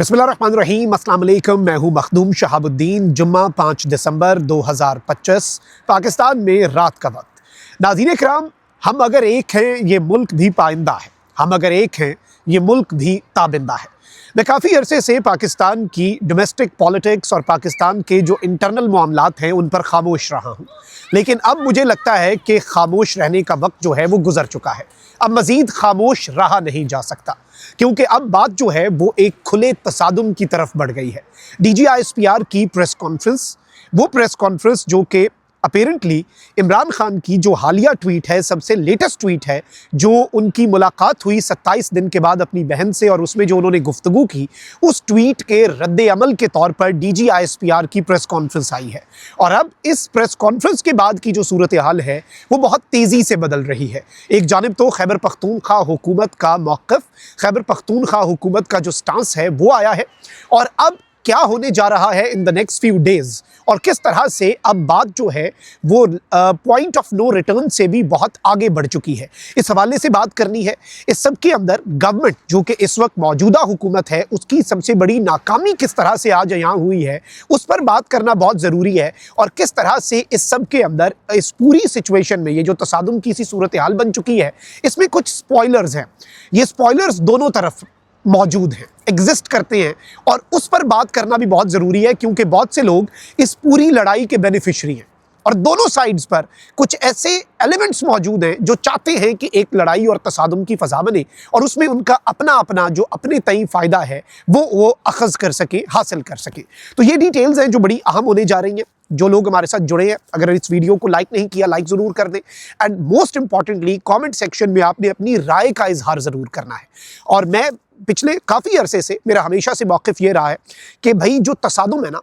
बिस्मिल्लाहिर्रहमानिर्रहीम, अस्सलाम वालेकुम। मैं हूँ मखदूम शहाबुद्दीन। जुम्मा 5 दिसंबर 2025, पाकिस्तान में रात का वक्त। नाज़रीन किराम, हम अगर एक हैं ये मुल्क भी पाइंदा है, हम अगर एक हैं ये मुल्क भी ताबिंदा है। मैं काफ़ी अरसे से पाकिस्तान की डोमेस्टिक पॉलिटिक्स और पाकिस्तान के जो इंटरनल मामलात हैं उन पर खामोश रहा हूँ, लेकिन अब मुझे लगता है कि खामोश रहने का वक्त जो है वो गुजर चुका है। अब मज़ीद खामोश रहा नहीं जा सकता, क्योंकि अब बात जो है वो एक खुले तसादुम की तरफ बढ़ गई है। DGISPR की प्रेस कॉन्फ्रेंस, वो प्रेस कॉन्फ्रेंस जो कि अपेरेंटली इमरान खान की जो हालिया ट्वीट है, सबसे लेटेस्ट ट्वीट है, जो उनकी मुलाकात हुई 27 दिन के बाद अपनी बहन से और उसमें जो उन्होंने गुफ्तगू की, उस ट्वीट के रद्द अमल के तौर पर DGISPR की प्रेस कॉन्फ्रेंस आई है। और अब इस प्रेस कॉन्फ्रेंस के बाद की जो सूरत हाल है वो बहुत तेज़ी से बदल रही है। एक जानिब तो खैबर पख्तूनख्वा हुकूमत का मौक़िफ़, खैबर पख्तूनख्वा हुकूमत का जो स्टांस है वो आया है, और अब क्या होने जा रहा है in the next few days, और किस तरह से अब बात जो है वो पॉइंट ऑफ नो रिटर्न से भी बहुत आगे बढ़ चुकी है, इस हवाले से बात करनी है। इस सब के अंदर गवर्नमेंट जो कि इस वक्त मौजूदा हुकूमत है, उसकी सबसे बड़ी नाकामी किस तरह से आज यहाँ हुई है, उस पर बात करना बहुत ज़रूरी है। और किस तरह से इस सब के अंदर इस पूरी सिचुएशन में ये जो तसादुम की सी सूरत हाल बन चुकी है, इसमें कुछ स्पॉयलर्स हैं। ये स्पॉयलर्स दोनों तरफ मौजूद हैं, एग्जिस्ट करते हैं, और उस पर बात करना भी बहुत ज़रूरी है, क्योंकि बहुत से लोग इस पूरी लड़ाई के बेनिफिशरी हैं और दोनों साइड्स पर कुछ ऐसे एलिमेंट्स मौजूद हैं जो चाहते हैं कि एक लड़ाई और तसादुम की फ़ज़ा बने और उसमें उनका अपना अपना जो अपने तय फ़ायदा है वो अखज़ कर सके, हासिल कर सके। तो ये डिटेल्स हैं जो बड़ी अहम होने जा रही हैं। जो लोग हमारे साथ जुड़े हैं, अगर इस वीडियो को लाइक नहीं किया, लाइक ज़रूर कर दें, and most importantly comment section में आपने अपनी राय का इजहार ज़रूर करना है। और मैं पिछले काफ़ी अरसे से, मेरा हमेशा से मौक़िफ़ ये रहा है कि भाई जो तसादुम है ना,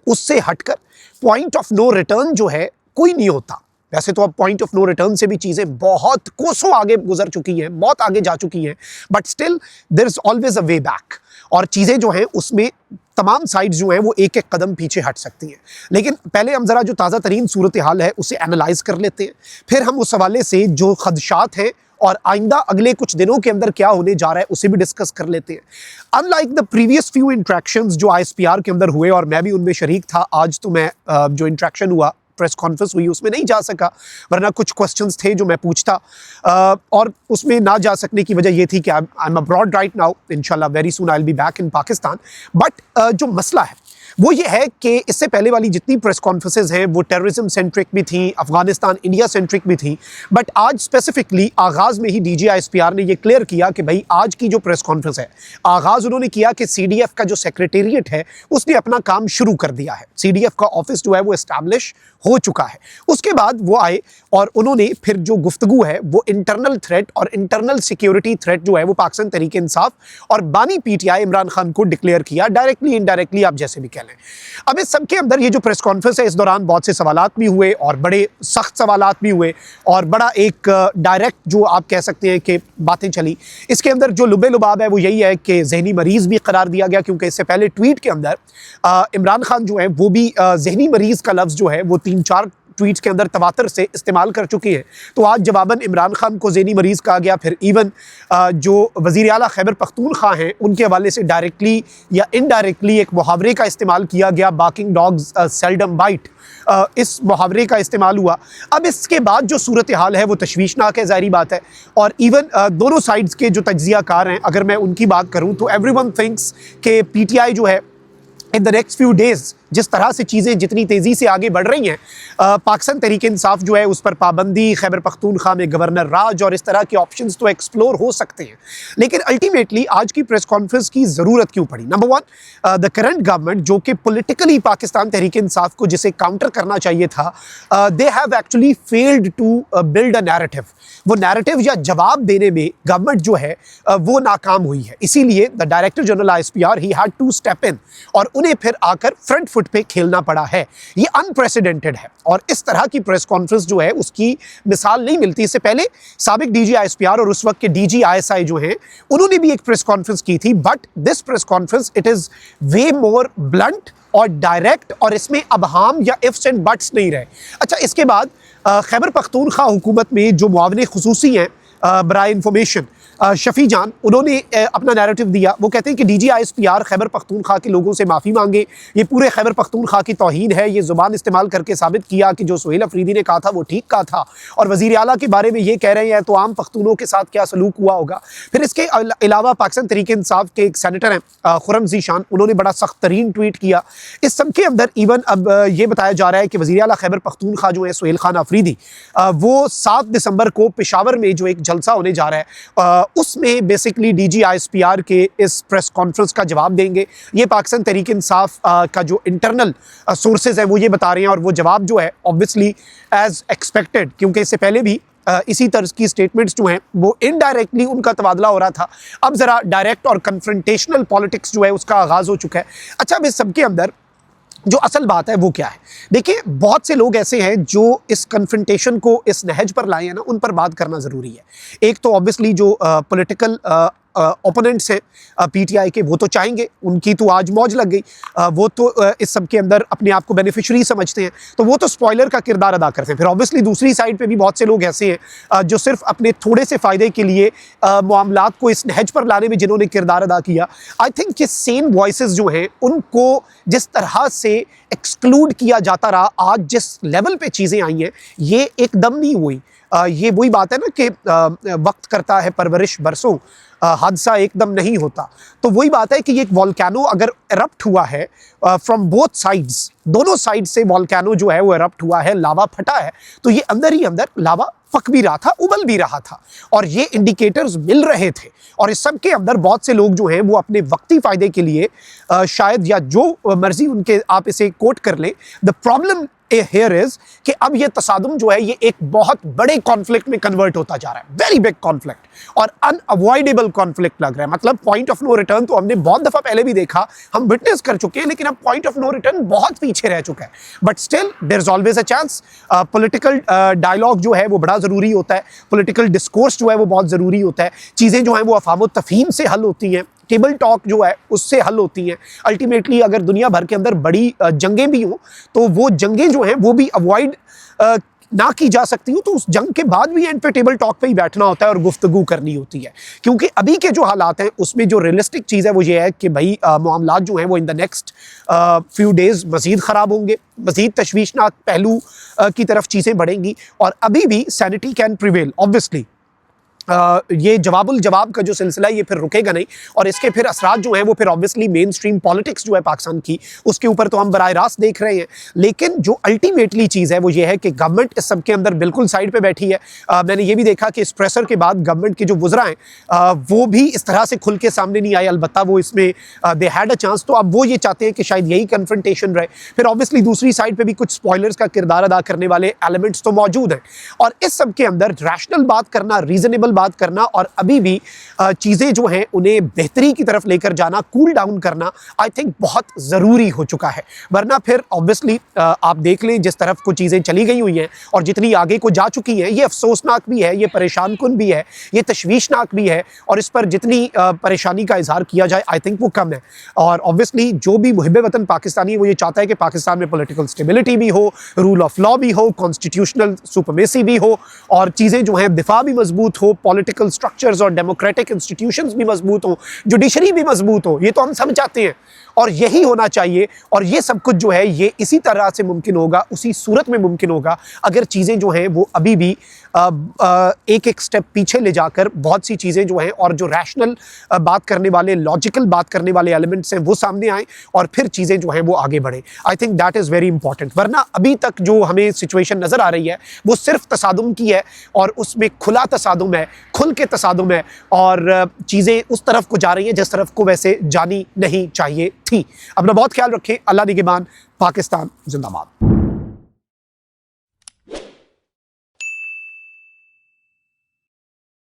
उससे हटकर पॉइंट ऑफ नो रिटर्न जो है कोई नहीं होता। वैसे तो अब पॉइंट ऑफ नो रिटर्न से भी चीज़ें बहुत कोसों आगे गुजर चुकी हैं, बहुत आगे जा चुकी हैं, but still there is always a way back. और चीज़ें जो हैं उसमें तमाम साइड्स जो हैं वो एक एक कदम पीछे हट सकती हैं। लेकिन पहले हम ज़रा जो ताज़ा तरीन सूरत हाल है उसे एनालाइज कर लेते हैं, फिर हम उस हवाले से जो खदशात हैं और आइंदा अगले कुछ दिनों के अंदर क्या होने जा रहा है उसे भी डिस्कस कर लेते हैं। Unlike the previous few interactions जो ISPR के अंदर हुए, और मैं भी उनमें शरीक था, आज तो मैं जो इंट्रैक्शन हुआ, प्रेस कॉन्फ्रेंस हुई, उसमें नहीं जा सका, वरना कुछ क्वेश्चंस थे जो मैं पूछता, और उसमें ना जा सकने की वजह ये थी कि I am abroad right now, इंशाल्लाह very soon I will be back in Pakistan. But जो मसला है वो ये है कि इससे पहले वाली जितनी प्रेस कॉन्फ्रेंसेज हैं वो टेररिज्म सेंट्रिक भी थी, अफगानिस्तान इंडिया सेंट्रिक भी थी, बट आज स्पेसिफिकली आगाज़ में ही DGISPR ने ये क्लियर किया कि भाई आज की जो प्रेस कॉन्फ्रेंस है, आगाज़ उन्होंने किया कि CDF का जो सेक्रेटेरिएट है उसने अपना काम शुरू कर दिया है। CDF का ऑफिस जो है वो इस्टेब्लिश हो चुका है। उसके बाद वो आए और उन्होंने फिर जो गुफ्तगू है वो इंटरनल थ्रेट और इंटरनल सिक्योरिटी थ्रेट जो है वो पाकिस्तान तहरीक इंसाफ और बानी PTI इमरान खान को डिक्लेयर किया, डायरेक्टली इनडायरेक्टली आप जैसे भी कह लें। अब इस सब के अंदर ये जो प्रेस कॉन्फ्रेंस है, इस दौरान बहुत से सवालात भी हुए और बड़े सख्त सवालात भी हुए, और बड़ा एक डायरेक्ट जो आप कह सकते हैं कि बातें चली। इसके अंदर जो लुबे लुबाब है वो यही है कि जहनी मरीज़ भी करार दिया गया, क्योंकि इससे पहले ट्वीट के अंदर इमरान खान जो है वो भी जहनी मरीज़ का लफ्ज़ जो है वो 3-4 ट्वीट्स के अंदर तवातर से इस्तेमाल कर चुकी है। तो आज जवाबन इमरान खान को ज़हनी मरीज़ कहा गया। फिर इवन जो वज़ीर आला खैबर पख्तूनख्वा हैं उनके हवाले से डायरेक्टली या इनडायरेक्टली एक मुहावरे का इस्तेमाल किया गया, बाकिंग डॉग्स सेल्डम बाइट, इस मुहावरे का इस्तेमाल हुआ। अब इसके बाद जो सूरत हाल है वो तशवीशनाक है, ज़ाहिरी बात है। और इवन दोनों साइड्स के जो तज्ज़ियाकार हैं, अगर मैं उनकी बात करूँ तो एवरीवन थिंक्स कि PTI जो है in the next few days जिस तरह से चीज़ें जितनी तेज़ी से आगे बढ़ रही हैं, पाकिस्तान तहरीक इंसाफ जो है उस पर पाबंदी, खैबर पख्तूनख्वा में गवर्नर राज और इस तरह के ऑप्शंस तो एक्सप्लोर हो सकते हैं। लेकिन अल्टीमेटली आज की प्रेस कॉन्फ्रेंस की ज़रूरत क्यों पड़ी? Number one, the current government जो कि पॉलिटिकली पाकिस्तान तहरीक इंसाफ को जिसे काउंटर करना चाहिए था, they have actually failed to build a narrative. वो नैरेटिव या जवाब देने में गवर्नमेंट जो है वो नाकाम हुई है। इसीलिए द डायरेक्टर जनरल ISPR ही हैड टू स्टेप इन, और उन्हें फिर आकर फ्रंट फुट पे खेलना पड़ा है। ये अनप्रेसिडेंटेड है, और इस तरह की प्रेस कॉन्फ्रेंस जो है उसकी मिसाल नहीं मिलती। इससे पहले साबिक DGISPR और उस वक्त के DGISI जो हैं उन्होंने भी एक प्रेस कॉन्फ्रेंस की थी, but this press conference it is way more blunt और डायरेक्ट, और इसमें अबहाम या इफ्स एंड बट्स नहीं रहे। अच्छा, इसके बाद खैबर पख्तूनख्वा हुकूमत में जो मुआवने खुसूसी हैं बराए इंफॉर्मेशन शफी जान, उन्होंने अपना नैरेटिव दिया। वो कहते हैं कि डीजी ISPR खैबर पख्तूनख्वा के लोगों से माफ़ी मांगे, ये पूरे खैबर पख्तूनख्वा की तौहीन है। ये ज़ुबान इस्तेमाल करके साबित किया कि जो सुहेल अफरीदी ने कहा था वो ठीक कहा था, और वज़ीर आला के बारे में ये कह रहे हैं तो आम पख्तूनों के साथ क्या सलूक हुआ होगा। फिर इसके अलावा पाकिस्तान तहरीक इंसाफ के एक सेनेटर हैं खुर्रम ज़ीशान, उन्होंने बड़ा सख्त तरीन ट्वीट किया। इस सब के अंदर इवन अब ये बताया जा रहा है कि वज़ीर आला खैबर पख्तूनख्वा जो है सुहेल खान अफरीदी, वो 7 दिसंबर को पेशावर में जो एक जलसा होने जा रहा है उसमें बेसिकली डीजी ISPR के इस प्रेस कॉन्फ्रेंस का जवाब देंगे। ये पाकिस्तान तहरीक इंसाफ का जो इंटरनल सोर्सेज हैं वो ये बता रहे हैं, और वो जवाब जो है ऑब्वियसली एज एक्सपेक्टेड, क्योंकि इससे पहले भी इसी तरह की स्टेटमेंट्स जो हैं वो इनडायरेक्टली उनका तबादला हो रहा था। अब ज़रा डायरेक्ट और कन्फ्रंटेशनल पॉलिटिक्स जो है उसका आगाज़ हो चुका है। अच्छा, अब इस सबके अंदर जो असल बात है वो क्या है? देखिए, बहुत से लोग ऐसे हैं जो इस कन्फ्रंटेशन को इस नहज पर लाए हैं ना, उन पर बात करना ज़रूरी है। एक तो ऑब्वियसली जो पॉलिटिकल ओपोनेंट्स हैं PTI के, वो तो चाहेंगे, उनकी तो आज मौज लग गई, वो तो इस सब के अंदर अपने आप को बेनिफिशरी समझते हैं, तो वो तो स्पॉइलर का किरदार अदा करते हैं। फिर ऑब्वियसली दूसरी साइड पे भी बहुत से लोग ऐसे हैं जो सिर्फ अपने थोड़े से फ़ायदे के लिए मामलात को इस नहज पर लाने में जिन्होंने किरदार अदा किया। आई थिंक कि सेम वॉइसेस जो हैं उनको जिस तरह से एक्सक्लूड किया जाता रहा, आज जिस लेवल पे चीज़ें आई हैं ये एकदम नहीं हुई। ये वही बात है ना कि वक्त करता है परवरिश बरसों, हादसा एकदम नहीं होता। तो वही बात है कि ये एक वॉल्केनो अगर एरप्ट हुआ है फ्रॉम बोथ साइड्स, दोनों साइड से वॉल्केनो जो है वो एरप्ट हुआ है, लावा फटा है, तो ये अंदर ही अंदर लावा पक भी रहा था, उबल भी रहा था, और ये इंडिकेटर्स मिल रहे थे। और इस सब के अंदर बहुत से लोग जो हैं वो अपने वक्ती फ़ायदे के लिए शायद, या जो मर्जी उनके, आप इसे कोट कर लें, द प्रॉब्लम हियर इज कि अब ये तसादुम जो है ये एक बहुत बड़े कॉन्फ्लिक्ट में कन्वर्ट होता जा रहा है, वेरी बिग कॉन्फ्लिक्ट, और अनअवॉइडेबल कॉन्फ्लिक्ट लग रहा है। मतलब पॉइंट ऑफ नो रिटर्न तो हमने बहुत दफ़ा पहले भी देखा, हम विटनेस कर चुके हैं, लेकिन अब पॉइंट ऑफ नो रिटर्न बहुत पीछे रह चुका है। But still there is always a chance. Political dialogue जो है वो बड़ा ज़रूरी होता है, पॉलिटिकल डिस्कोर्स जो है वो बहुत ज़रूरी होता है, चीज़ें जो हैं वो अफ़ाम व तफ़हीम से हल होती हैं, टेबल टॉक जो है उससे हल होती हैं। अल्टीमेटली अगर दुनिया भर के अंदर बड़ी जंगें भी हों तो वो जंगें जो हैं वो भी अवॉइड ना की जा सकती हो, तो उस जंग के बाद भी एंड पे टेबल टॉक पे ही बैठना होता है और गुफ्तगू करनी होती है। क्योंकि अभी के जो हालात हैं उसमें जो रियलिस्टिक चीज़ है वो ये है कि भाई मामलात जो हैं वो in the next few days मज़ीद ख़राब होंगे, मज़ीद तशवीशनाक पहलू की तरफ चीज़ें बढ़ेंगी, और अभी भी सैनिटी कैन प्रिवेल। ऑब्वियसली ये जवाबुल जवाब का जो सिलसिला है ये फिर रुकेगा नहीं, और इसके फिर असरात जो हैं वो फिर ऑब्वियसली मेन स्ट्रीम पॉलिटिक्स जो है पाकिस्तान की, उसके ऊपर तो हम बराह रास्त देख रहे हैं। लेकिन जो अल्टीमेटली चीज़ है वो ये है कि गवर्नमेंट इस सब के अंदर बिल्कुल साइड पे बैठी है। मैंने ये भी देखा कि इस प्रेशर के बाद गवर्नमेंट के जो वज़रा हैं वो भी इस तरह से खुल के सामने नहीं आए, अलबत्ता वो इसमें दे हैड अ चांस, तो अब वो ये चाहते हैं कि शायद यही कन्फ्रंटेशन रहे। फिर ऑब्वियसली दूसरी साइड पर भी कुछ स्पॉयलर्स का किरदार अदा करने वाले एलिमेंट्स तो मौजूद हैं, और इस सब के अंदर रैशनल बात करना, रीजनेबल बात करना, और अभी भी चीज़ें जो हैं उन्हें बेहतरी की तरफ लेकर जाना, कूल डाउन करना, आई थिंक बहुत ज़रूरी हो चुका है। वरना फिर ऑब्वियसली आप देख लें जिस तरफ को चीज़ें चली गई हुई हैं और जितनी आगे को जा चुकी हैं, ये अफसोसनाक भी है, ये परेशान कुन भी है, ये तशवीशनाक भी है, और इस पर जितनी परेशानी का इजहार किया जाए आई थिंक वो कम है। और ऑब्वियसली जो भी मुहिब वतन पाकिस्तानी है वो ये चाहता है कि पाकिस्तान में पॉलिटिकल स्टेबिलिटी भी हो, रूल ऑफ लॉ भी हो, कॉन्स्टिट्यूशनल सुपरमेसी भी हो, और चीज़ें जो हैं दिफा भी मजबूत हो, पॉलिटिकल स्ट्रक्चर्स और डेमोक्रेटिक इंस्टीट्यूशंस भी मजबूत हो, जुडिशरी भी मजबूत हो। ये तो हम सब चाहते हैं और यही होना चाहिए, और ये सब कुछ जो है ये इसी तरह से मुमकिन होगा, उसी सूरत में मुमकिन होगा अगर चीज़ें जो हैं वो अभी भी एक एक स्टेप पीछे ले जाकर बहुत सी चीज़ें जो हैं और जो रैशनल बात करने वाले, लॉजिकल बात करने वाले एलिमेंट्स हैं वो सामने आएँ, और फिर चीज़ें जो हैं वो आगे बढ़ें। I think that is very important. वरना अभी तक जो हमें सिचुएशन नज़र आ रही है वो सिर्फ तसादुम की है, और उसमें खुला तसादुम है, खुल के तसादुम है, और चीज़ें उस तरफ को जा रही हैं जिस तरफ को वैसे जानी नहीं चाहिए थी। अपना बहुत ख्याल रखें। अल्लाह निगहबान। पाकिस्तान जिंदाबाद।